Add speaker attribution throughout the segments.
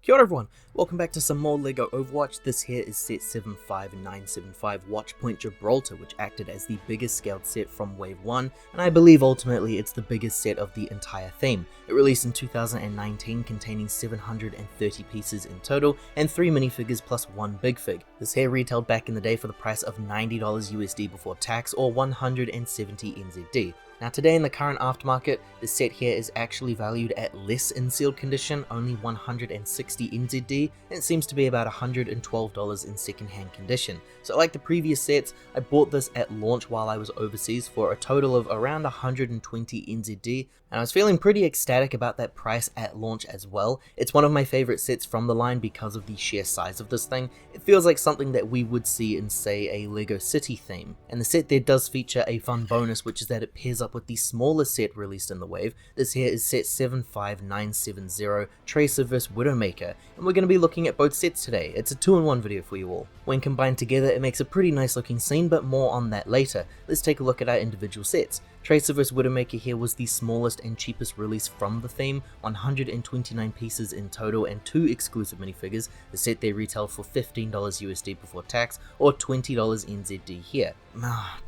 Speaker 1: Kia ora everyone, welcome back to some more LEGO Overwatch. This here is set 75975 Watchpoint Gibraltar, which acted as the biggest scaled set from Wave 1, and I believe ultimately it's the biggest set of the entire theme. It released in 2019, containing 730 pieces in total, and 3 minifigures plus 1 big fig. This here retailed back in the day for the price of $90 USD before tax, or 170 NZD. Now today in the current aftermarket, the set here is actually valued at less in sealed condition, only 160 NZD, and it seems to be about $112 in second-hand condition. So like the previous sets, I bought this at launch while I was overseas for a total of around 120 NZD, and I was feeling pretty ecstatic about that price at launch as well. It's one of my favorite sets from the line because of the sheer size of this thing. It feels like something that we would see in, say, a LEGO City theme. And the set there does feature a fun bonus, which is that it pairs up with the smaller set released in the wave. This here is set 75970, Tracer vs Widowmaker, and we're going to be looking at both sets today. It's a 2-in-1 video for you all. When combined together, it makes a pretty nice looking scene, but more on that later. Let's take a look at our individual sets. Tracer vs Widowmaker here was the smallest and cheapest release from the theme, 129 pieces in total and 2 exclusive minifigures. The set there retailed for $15 USD before tax, or $20 NZD here.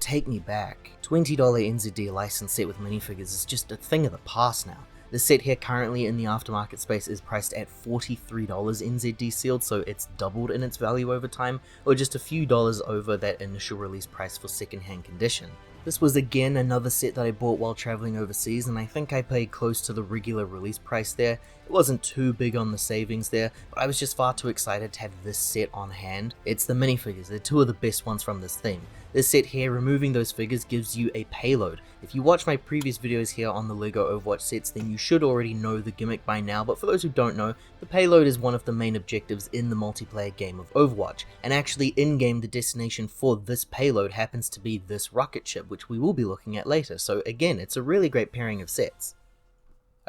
Speaker 1: Take me back. $20 NZD license set with minifigures is just a thing of the past now. The set here currently in the aftermarket space is priced at $43 NZD sealed, so it's doubled in its value over time, or just a few dollars over that initial release price for second-hand condition. This was again another set that I bought while traveling overseas, and I think I paid close to the regular release price there. It wasn't too big on the savings there, but I was just far too excited to have this set on hand. It's the minifigures, they're two of the best ones from this theme. This set here, removing those figures, gives you a payload. If you watch my previous videos here on the LEGO Overwatch sets, then you should already know the gimmick by now, but for those who don't know, the payload is one of the main objectives in the multiplayer game of Overwatch, and actually in-game the destination for this payload happens to be this rocket ship, which we will be looking at later, so again, it's a really great pairing of sets.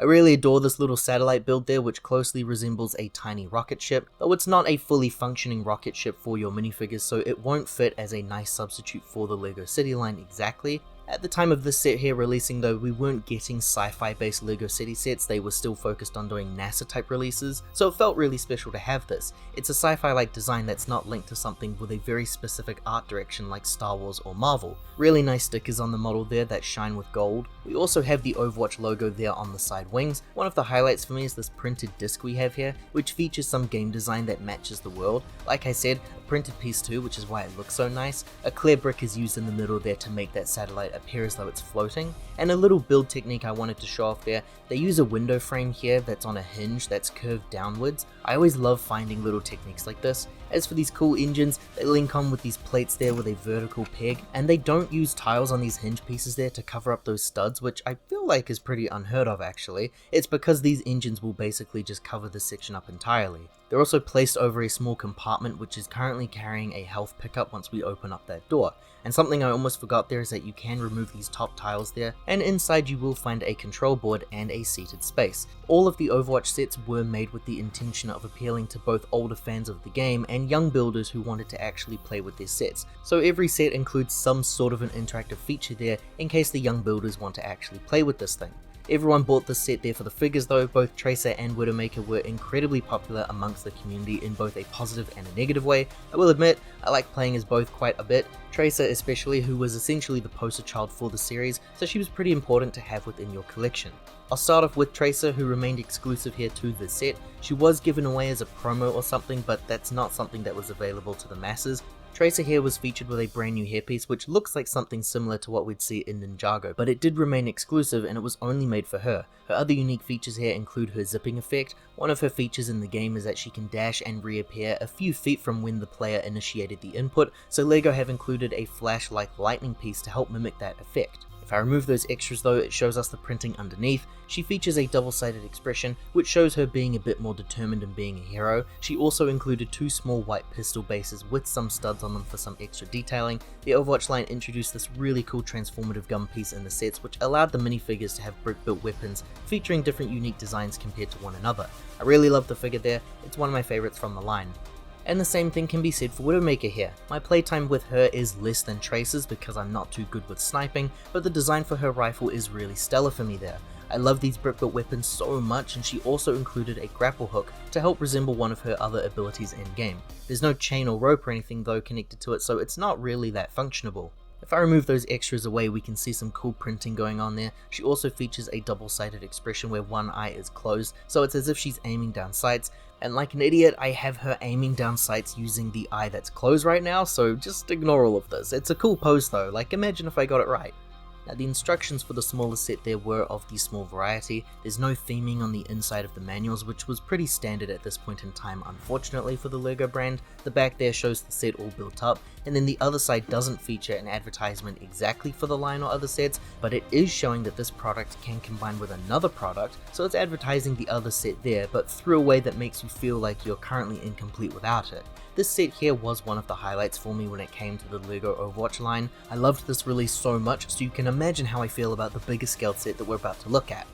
Speaker 1: I really adore this little satellite build there, which closely resembles a tiny rocket ship, though it's not a fully functioning rocket ship for your minifigures, so it won't fit as a nice substitute for the LEGO City line exactly. At the time of this set here releasing though, we weren't getting sci-fi based LEGO City sets, they were still focused on doing NASA type releases, so it felt really special to have this. It's a sci-fi like design that's not linked to something with a very specific art direction like Star Wars or Marvel. Really nice stickers on the model there that shine with gold. We also have the Overwatch logo there on the side wings. One of the highlights for me is this printed disc we have here, which features some game design that matches the world. Like I said, a printed piece too, which is why it looks so nice. A clear brick is used in the middle there to make that satellite appear as though it's floating, and a little build technique I wanted to show off there. They use a window frame here that's on a hinge that's curved downwards. I always love finding little techniques like this. As for these cool engines, they link on with these plates there with a vertical peg, and they don't use tiles on these hinge pieces there to cover up those studs, which I feel like is pretty unheard of actually. It's because these engines will basically just cover this section up entirely. They're also placed over a small compartment which is currently carrying a health pickup once we open up that door. And something I almost forgot there is that you can remove these top tiles there, and inside you will find a control board and a seated space. All of the Overwatch sets were made with the intention of appealing to both older fans of the game and young builders who wanted to actually play with their sets. So every set includes some sort of an interactive feature there in case the young builders want to actually play with this thing. Everyone bought this set there for the figures though. Both Tracer and Widowmaker were incredibly popular amongst the community in both a positive and a negative way. I will admit, I like playing as both quite a bit. Tracer especially, who was essentially the poster child for the series, so she was pretty important to have within your collection. I'll start off with Tracer, who remained exclusive here to this set. She was given away as a promo or something, but that's not something that was available to the masses. Tracer here was featured with a brand new hairpiece which looks like something similar to what we'd see in Ninjago, but it did remain exclusive and it was only made for her. Her other unique features here include her zipping effect. One of her features in the game is that she can dash and reappear a few feet from when the player initiated the input, so LEGO have included a flash-like lightning piece to help mimic that effect. If I remove those extras though, it shows us the printing underneath. She features a double-sided expression, which shows her being a bit more determined in being a hero. She also included 2 small white pistol bases with some studs on them for some extra detailing. The Overwatch line introduced this really cool transformative gun piece in the sets, which allowed the minifigures to have brick-built weapons featuring different unique designs compared to one another. I really love the figure there, it's one of my favorites from the line. And the same thing can be said for Widowmaker here. My playtime with her is less than Tracer's because I'm not too good with sniping, but the design for her rifle is really stellar for me there. I love these brick-built weapons so much, and she also included a grapple hook to help resemble one of her other abilities in-game. There's no chain or rope or anything though connected to it, so it's not really that functionable. If I remove those extras away, we can see some cool printing going on there. She also features a double-sided expression where one eye is closed, so it's as if she's aiming down sights, and like an idiot, I have her aiming down sights using the eye that's closed right now, so just ignore all of this. It's a cool pose though, like imagine if I got it right. Now the instructions for the smaller set there were of the small variety. There's no theming on the inside of the manuals, which was pretty standard at this point in time unfortunately for the LEGO brand. The back there shows the set all built up, and then the other side doesn't feature an advertisement exactly for the line or other sets, but it is showing that this product can combine with another product, so it's advertising the other set there, but through a way that makes you feel like you're currently incomplete without it. This set here was one of the highlights for me when it came to the LEGO Overwatch line. I loved this release so much, so you can imagine how I feel about the bigger scale set that we're about to look at.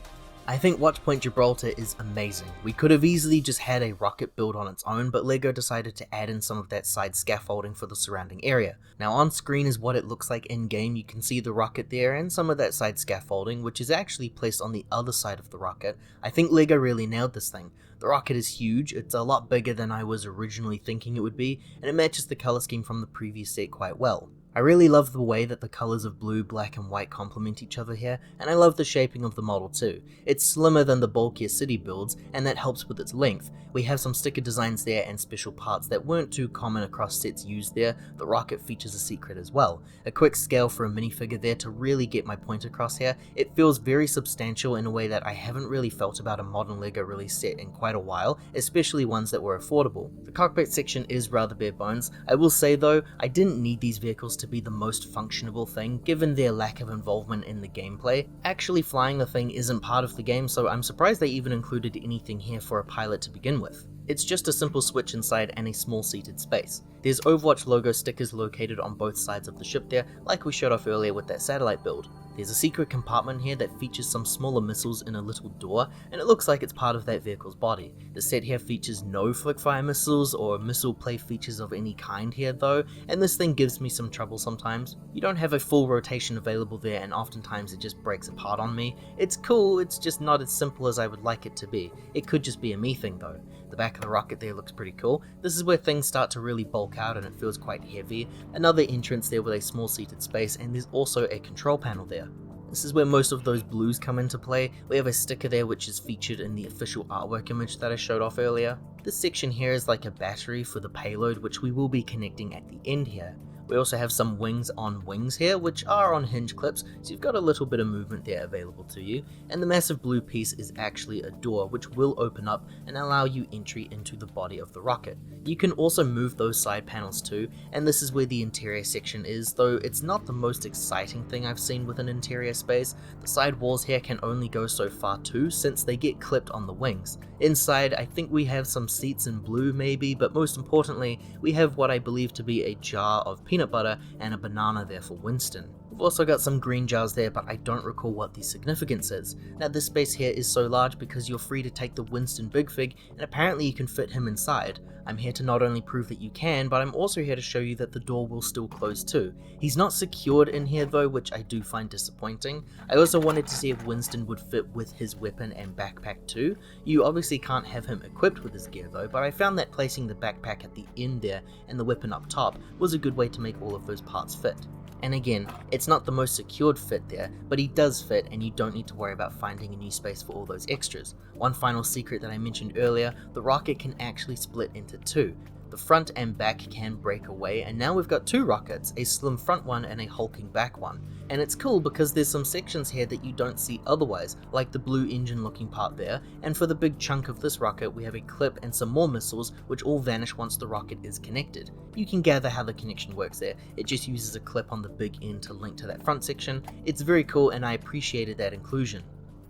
Speaker 1: I think Watchpoint Gibraltar is amazing. We could have easily just had a rocket build on its own, but LEGO decided to add in some of that side scaffolding for the surrounding area. Now on screen is what it looks like in game. You can see the rocket there and some of that side scaffolding, which is actually placed on the other side of the rocket. I think LEGO really nailed this thing. The rocket is huge, it's a lot bigger than I was originally thinking it would be, and it matches the color scheme from the previous set quite well. I really love the way that the colors of blue, black and white complement each other here, and I love the shaping of the model too. It's slimmer than the bulkier city builds, and that helps with its length. We have some sticker designs there and special parts that weren't too common across sets used there. The rocket features a secret as well. A quick scale for a minifigure there to really get my point across here. It feels very substantial in a way that I haven't really felt about a modern LEGO release set in quite a while, especially ones that were affordable. The cockpit section is rather bare bones. I will say though, I didn't need these vehicles to be the most functional thing given their lack of involvement in the gameplay. Actually flying the thing isn't part of the game, so I'm surprised they even included anything here for a pilot to begin with. It's just a simple switch inside and a small seated space. There's Overwatch logo stickers located on both sides of the ship there, like we showed off earlier with that satellite build. There's a secret compartment here that features some smaller missiles in a little door, and it looks like it's part of that vehicle's body. The set here features no flick-fire missiles or missile play features of any kind here though, and this thing gives me some trouble sometimes. You don't have a full rotation available there, and oftentimes it just breaks apart on me. It's cool, it's just not as simple as I would like it to be. It could just be a me thing though. The back of the rocket there looks pretty cool. This is where things start to really bulk out and it feels quite heavy. Another entrance there with a small seated space, and there's also a control panel there. This is where most of those blues come into play. We have a sticker there which is featured in the official artwork image that I showed off earlier. This section here is like a battery for the payload, which we will be connecting at the end here. We also have some wings on wings here, which are on hinge clips, so you've got a little bit of movement there available to you. And the massive blue piece is actually a door, which will open up and allow you entry into the body of the rocket. You can also move those side panels too, and this is where the interior section is, though it's not the most exciting thing I've seen with an interior space. The side walls here can only go so far too, since they get clipped on the wings. Inside, I think we have some seats in blue maybe, but most importantly, we have what I believe to be a jar of peanut butter and a banana there for Winston. We've also got some green jars there, but I don't recall what the significance is. Now this space here is so large because you're free to take the Winston big fig, and apparently you can fit him inside. I'm here to not only prove that you can, but I'm also here to show you that the door will still close too. He's not secured in here though, which I do find disappointing. I also wanted to see if Winston would fit with his weapon and backpack too. You obviously can't have him equipped with his gear though, but I found that placing the backpack at the end there and the weapon up top was a good way to make all of those parts fit. And again, it's not the most secured fit there, but he does fit and you don't need to worry about finding a new space for all those extras. One final secret that I mentioned earlier, the rocket can actually split into two. The front and back can break away, and now we've got two rockets, a slim front one and a hulking back one. And it's cool because there's some sections here that you don't see otherwise, like the blue engine looking part there, and for the big chunk of this rocket we have a clip and some more missiles which all vanish once the rocket is connected. You can gather how the connection works there, it just uses a clip on the big end to link to that front section. It's very cool and I appreciated that inclusion.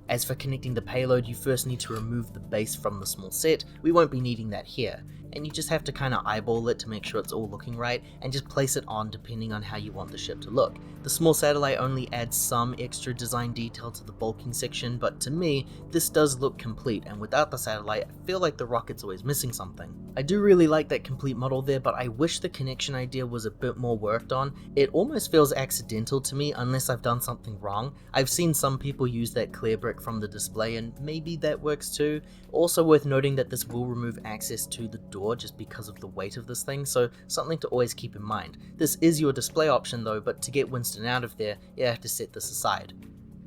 Speaker 1: As for connecting the payload, you first need to remove the base from the small set. We won't be needing that here. and you just have to kind of eyeball it to make sure it's all looking right, and just place it on depending on how you want the ship to look. The small satellite only adds some extra design detail to the bulking section, but to me, this does look complete, and without the satellite, I feel like the rocket's always missing something. I do really like that complete model there, but I wish the connection idea was a bit more worked on. It almost feels accidental to me unless I've done something wrong. I've seen some people use that clear brick from the display, and maybe that works too. Also worth noting that this will remove access to the door just because of the weight of this thing, so something to always keep in mind. This is your display option though, but to get Winston out of there, you have to set this aside.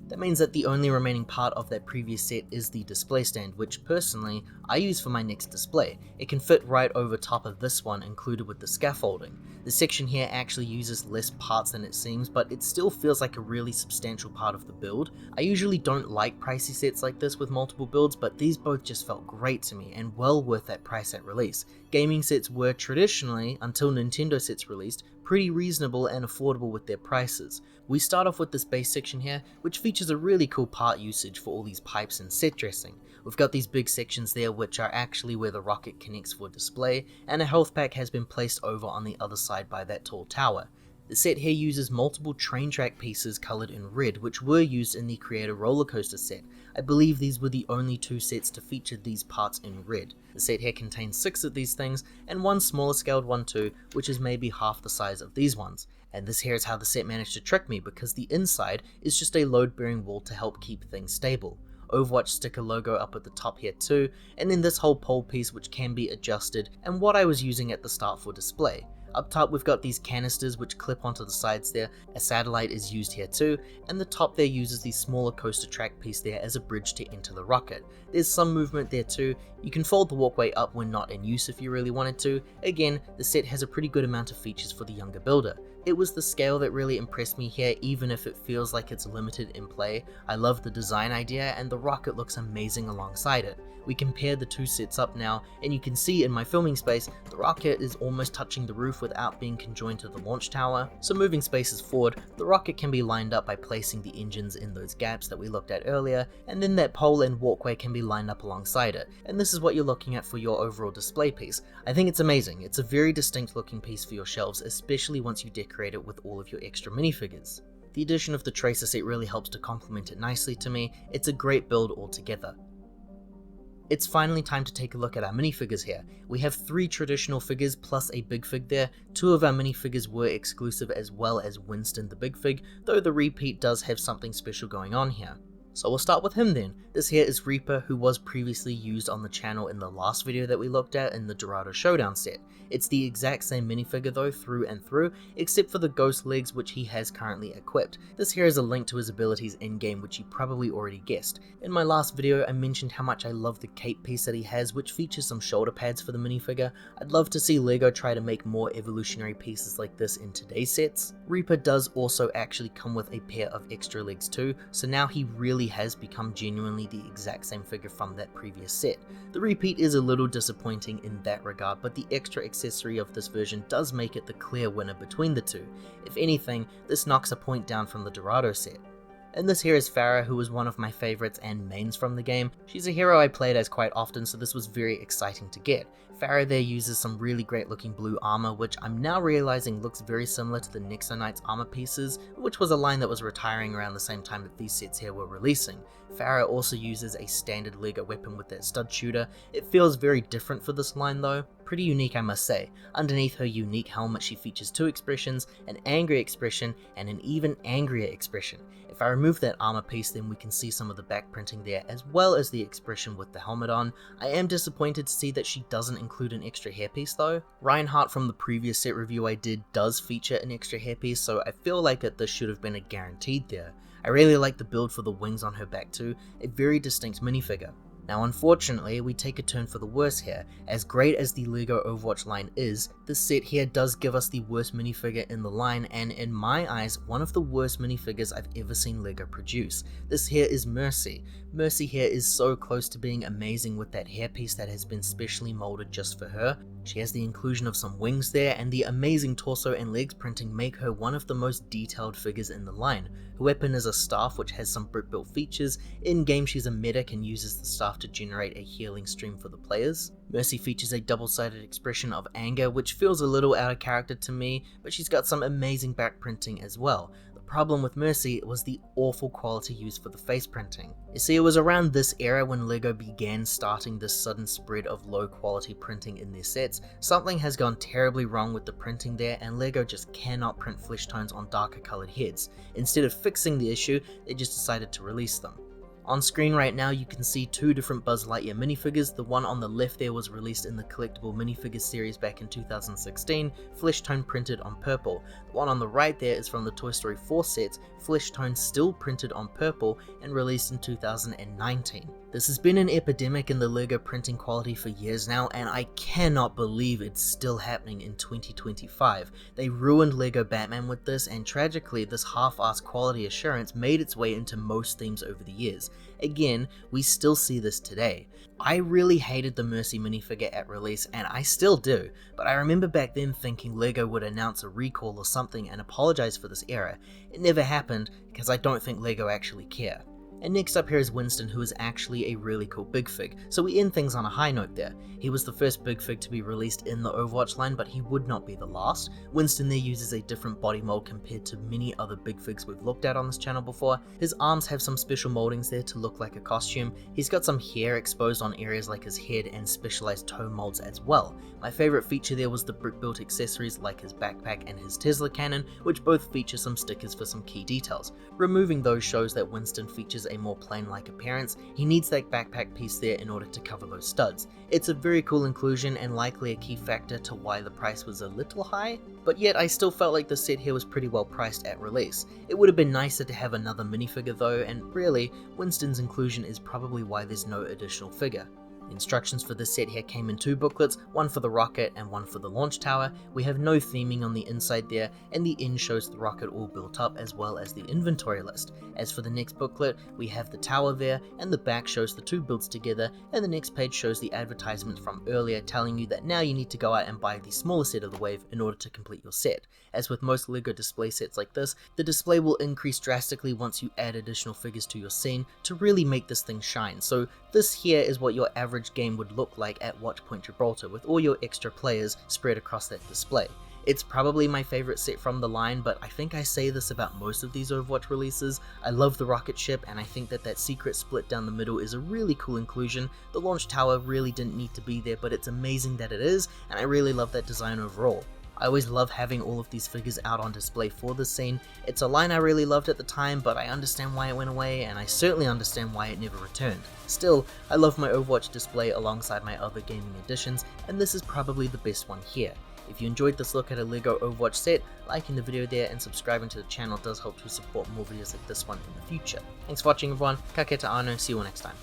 Speaker 1: That means that the only remaining part of that previous set is the display stand, which personally, I use for my next display. It can fit right over top of this one included with the scaffolding. The section here actually uses less parts than it seems, but it still feels like a really substantial part of the build. I usually don't like pricey sets like this with multiple builds, but these both just felt great to me and well worth that price at release. Gaming sets were traditionally, until Nintendo sets released, pretty reasonable and affordable with their prices. We start off with this base section here, which features a really cool part usage for all these pipes and set dressing. We've got these big sections there which are actually where the rocket connects for display, and a health pack has been placed over on the other side by that tall tower. The set here uses multiple train track pieces coloured in red, which were used in the Creator roller coaster set. I believe these were the only two sets to feature these parts in red. The set here contains 6 of these things, and one smaller scaled one too, which is maybe half the size of these ones. And this here is how the set managed to trick me, because the inside is just a load bearing wall to help keep things stable. Overwatch sticker logo up at the top here too, and then this whole pole piece which can be adjusted, and what I was using at the start for display. Up top we've got these canisters which clip onto the sides there, a satellite is used here too, and the top there uses the smaller coaster track piece there as a bridge to enter the rocket. There's some movement there too, you can fold the walkway up when not in use if you really wanted to. Again, the set has a pretty good amount of features for the younger builder. It was the scale that really impressed me here, even if it feels like it's limited in play. I love the design idea, and the rocket looks amazing alongside it. We compare the two sets up now, and you can see in my filming space, the rocket is almost touching the roof without being conjoined to the launch tower. So moving spaces forward, the rocket can be lined up by placing the engines in those gaps that we looked at earlier, and then that pole and walkway can be lined up alongside it. And this is what you're looking at for your overall display piece. I think it's amazing. It's a very distinct looking piece for your shelves, especially once you decorate it with all of your extra minifigures. The addition of the tracer set really helps to complement it nicely to me. It's a great build altogether. It's finally time to take a look at our minifigures here. We have 3 traditional figures plus a big fig there. 2 of our minifigures were exclusive as well as Winston the big fig, though the repeat does have something special going on here. So we'll start with him then. This here is Reaper, who was previously used on the channel in the last video that we looked at in the Gibraltar Showdown set. It's the exact same minifigure though through and through, except for the ghost legs which he has currently equipped. This here is a link to his abilities in game, which you probably already guessed. In my last video I mentioned how much I love the cape piece that he has, which features some shoulder pads for the minifigure. I'd love to see LEGO try to make more evolutionary pieces like this in today's sets. Reaper does also actually come with a pair of extra legs too, so now he really has become genuinely the exact same figure from that previous set. The repeat is a little disappointing in that regard, but the extra accessory of this version does make it the clear winner between the two. If anything, this knocks a point down from the Dorado set. And this here is Pharah, who was one of my favorites and mains from the game. She's a hero I played as quite often, so this was very exciting to get. Pharah there uses some really great looking blue armor, which I'm now realizing looks very similar to the Nexo Knights armor pieces, which was a line that was retiring around the same time that these sets here were releasing. Pharah also uses a standard LEGO weapon with that stud shooter. It feels very different for this line though. Pretty unique, I must say. Underneath her unique helmet she features 2 expressions, an angry expression and an even angrier expression. If I remove that armor piece, then we can see some of the back printing there as well as the expression with the helmet on. I am disappointed to see that she doesn't include an extra hairpiece though. Reinhardt from the previous set review I did does feature an extra hairpiece, so I feel like this should have been a guaranteed there. I really like the build for the wings on her back too, a very distinct minifigure. Now unfortunately, we take a turn for the worse here. As great as the LEGO Overwatch line is, this set here does give us the worst minifigure in the line, and in my eyes, one of the worst minifigures I've ever seen LEGO produce. This here is Mercy. Mercy here is so close to being amazing with that hairpiece that has been specially molded just for her. She has the inclusion of some wings there, and the amazing torso and legs printing make her one of the most detailed figures in the line. Her weapon is a staff which has some brick built features. In game she's a medic and uses the staff enough to generate a healing stream for the players. Mercy features a double-sided expression of anger, which feels a little out of character to me, but she's got some amazing back printing as well. The problem with Mercy was the awful quality used for the face printing. You see, it was around this era when LEGO began starting this sudden spread of low quality printing in their sets. Something has gone terribly wrong with the printing there, and LEGO just cannot print flesh tones on darker colored heads. Instead of fixing the issue, they just decided to release them. On screen right now you can see two different Buzz Lightyear minifigures. The one on the left there was released in the collectible minifigures series back in 2016, flesh tone printed on purple. The one on the right there is from the Toy Story 4 sets, flesh tone still printed on purple and released in 2019. This has been an epidemic in the LEGO printing quality for years now, and I cannot believe it's still happening in 2025. They ruined LEGO Batman with this, and tragically this half-assed quality assurance made its way into most themes over the years. Again, we still see this today. I really hated the Mercy minifigure at release, and I still do, but I remember back then thinking LEGO would announce a recall or something and apologize for this error. It never happened, because I don't think LEGO actually care. And next up here is Winston, who is actually a really cool big fig, so we end things on a high note there. He was the first big fig to be released in the Overwatch line, but he would not be the last. Winston there uses a different body mold compared to many other big figs we've looked at on this channel before. His arms have some special moldings there to look like a costume. He's got some hair exposed on areas like his head and specialized toe molds as well. My favorite feature there was the brick built accessories like his backpack and his Tesla cannon, which both feature some stickers for some key details. Removing those shows that Winston features a more plain-like appearance. He needs that backpack piece there in order to cover those studs. It's a very cool inclusion and likely a key factor to why the price was a little high, but yet I still felt like the set here was pretty well priced at release. It would have been nicer to have another minifigure though, and really, Winston's inclusion is probably why there's no additional figure. The instructions for this set here came in two booklets, one for the rocket and one for the launch tower. We have no theming on the inside there, and the end shows the rocket all built up as well as the inventory list. As for the next booklet, we have the tower there, and the back shows the two builds together, and the next page shows the advertisement from earlier telling you that now you need to go out and buy the smaller set of the wave in order to complete your set. As with most LEGO display sets like this, the display will increase drastically once you add additional figures to your scene to really make this thing shine. So this here is what your average game would look like at Watchpoint Gibraltar with all your extra players spread across that display. It's probably my favorite set from the line, but I think I say this about most of these Overwatch releases. I love the rocket ship, and I think that secret split down the middle is a really cool inclusion. The launch tower really didn't need to be there, but it's amazing that it is, and I really love that design overall. I always love having all of these figures out on display for this scene. It's a line I really loved at the time, but I understand why it went away, and I certainly understand why it never returned. Still, I love my Overwatch display alongside my other gaming editions, and this is probably the best one here. If you enjoyed this look at a LEGO Overwatch set, liking the video there and subscribing to the channel does help to support more videos like this one in the future. Thanks for watching everyone, ka kite anō, see you all next time.